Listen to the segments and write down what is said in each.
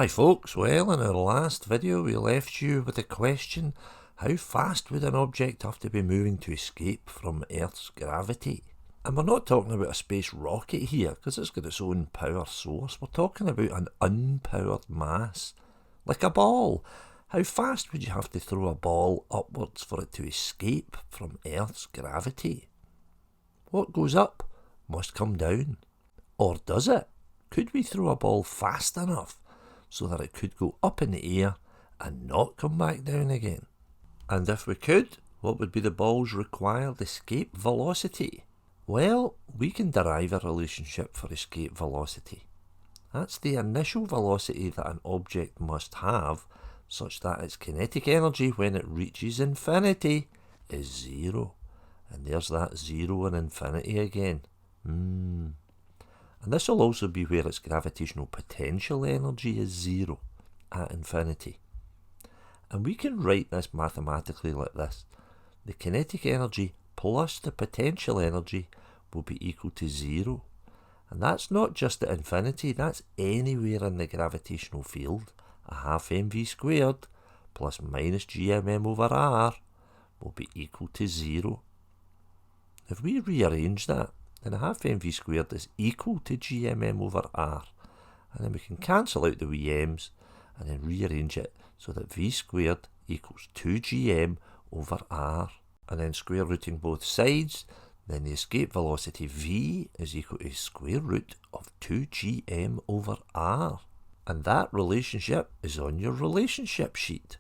Hi folks, well in our last video we left you with the question, how fast would an object have to be moving to escape from Earth's gravity? And we're not talking about a space rocket here, because it's got its own power source. We're talking about an unpowered mass, like a ball. How fast would you have to throw a ball upwards for it to escape from Earth's gravity? What goes up must come down. Or does it? Could we throw a ball fast enough so that it could go up in the air and not come back down again? And if we could, what would be the ball's required escape velocity? Well, we can derive a relationship for escape velocity. That's the initial velocity that an object must have such that its kinetic energy when it reaches infinity is zero. And there's that zero and infinity again. And this will also be where its gravitational potential energy is zero at infinity. And we can write this mathematically like this. The kinetic energy plus the potential energy will be equal to zero. And that's not just at infinity, that's anywhere in the gravitational field. A half mv squared plus minus gmm over r will be equal to zero. If we rearrange that, then a half mv squared is equal to gmm over r. And then we can cancel out the wee m's and then rearrange it so that v squared equals 2gm over r. And then square rooting both sides, then the escape velocity v is equal to square root of 2gm over r. And that relationship is on your relationship sheet.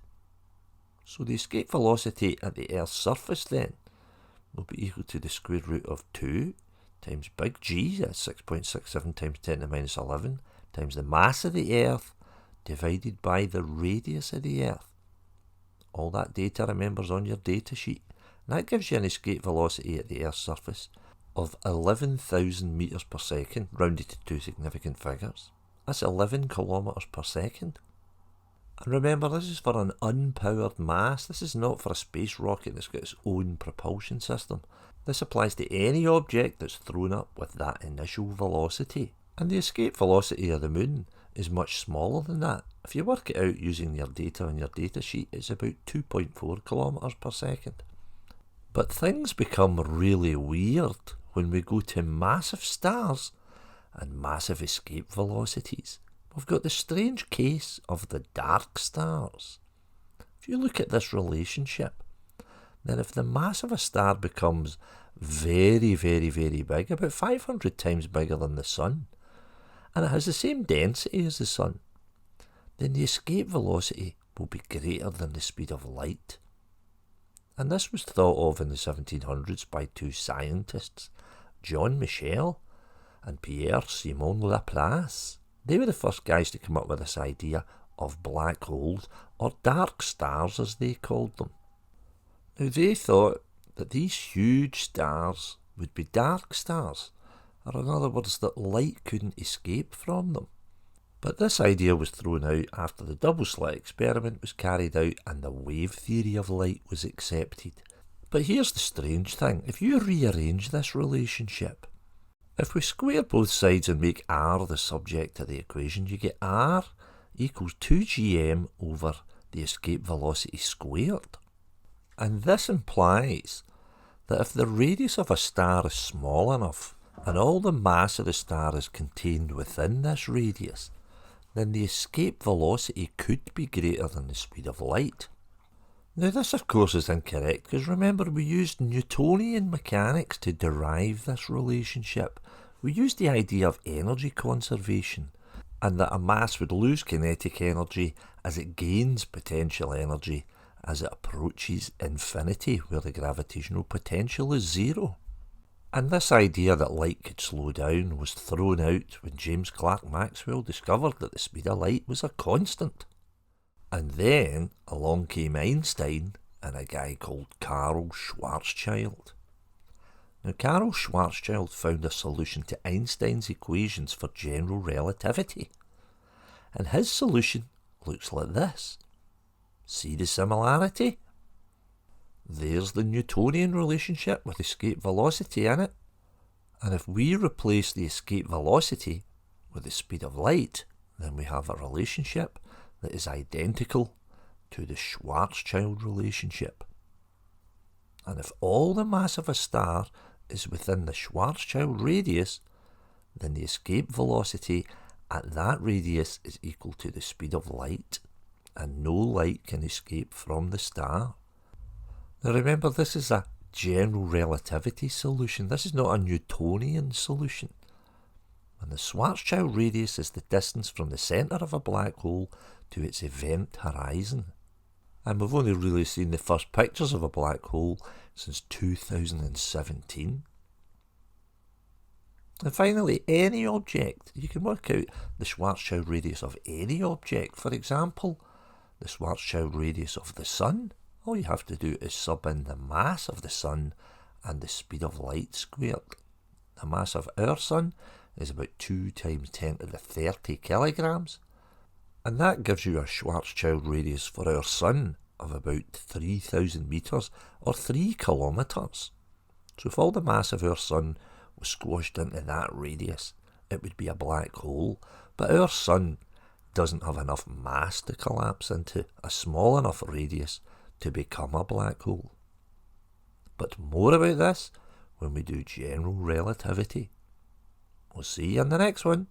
So the escape velocity at the Earth's surface then will be equal to the square root of 2 times big G, that's 6.67 times 10 to the minus 11, times the mass of the Earth divided by the radius of the Earth. All that data, remember, is on your data sheet. And that gives you an escape velocity at the Earth's surface of 11,000 metres per second, rounded to two significant figures. That's 11 kilometres per second. And remember, this is for an unpowered mass. This is not for a space rocket that's got its own propulsion system. This applies to any object that's thrown up with that initial velocity. And the escape velocity of the moon is much smaller than that. If you work it out using your data on your data sheet, it's about 2.4 kilometres per second. But things become really weird when we go to massive stars and massive escape velocities. We've got the strange case of the dark stars. If you look at this relationship, then if the mass of a star becomes very, very, very big, about 500 times bigger than the Sun, and it has the same density as the Sun, then the escape velocity will be greater than the speed of light. And this was thought of in the 1700s by two scientists, John Michel and Pierre-Simon Laplace. They were the first guys to come up with this idea of black holes, or dark stars as they called them. Now they thought that these huge stars would be dark stars, or in other words that light couldn't escape from them. But this idea was thrown out after the double slit experiment was carried out and the wave theory of light was accepted. But here's the strange thing, if you rearrange this relationship, if we square both sides and make r the subject of the equation, you get r equals 2gm over the escape velocity squared. And this implies that if the radius of a star is small enough and all the mass of the star is contained within this radius, then the escape velocity could be greater than the speed of light. Now this of course is incorrect, because remember we used Newtonian mechanics to derive this relationship. We used the idea of energy conservation, and that a mass would lose kinetic energy as it gains potential energy as it approaches infinity, where the gravitational potential is zero. And this idea that light could slow down was thrown out when James Clerk Maxwell discovered that the speed of light was a constant. And then along came Einstein and a guy called Karl Schwarzschild. Now Karl Schwarzschild found a solution to Einstein's equations for general relativity. And his solution looks like this. See the similarity? There's the Newtonian relationship with escape velocity in it. And if we replace the escape velocity with the speed of light, then we have a relationship that is identical to the Schwarzschild relationship. And if all the mass of a star is within the Schwarzschild radius, then the escape velocity at that radius is equal to the speed of light, and no light can escape from the star. Now remember, this is a general relativity solution. This is not a Newtonian solution. And the Schwarzschild radius is the distance from the centre of a black hole to its event horizon. And we've only really seen the first pictures of a black hole since 2017. And finally, any object. You can work out the Schwarzschild radius of any object. For example, the Schwarzschild radius of the Sun. All you have to do is sub in the mass of the Sun and the speed of light squared. The mass of our Sun is about 2 times 10 to the 30 kilograms. And that gives you a Schwarzschild radius for our Sun of about 3,000 metres or 3 kilometres. So if all the mass of our Sun was squashed into that radius, it would be a black hole. But our Sun doesn't have enough mass to collapse into a small enough radius to become a black hole. But more about this when we do general relativity. We'll see you in the next one.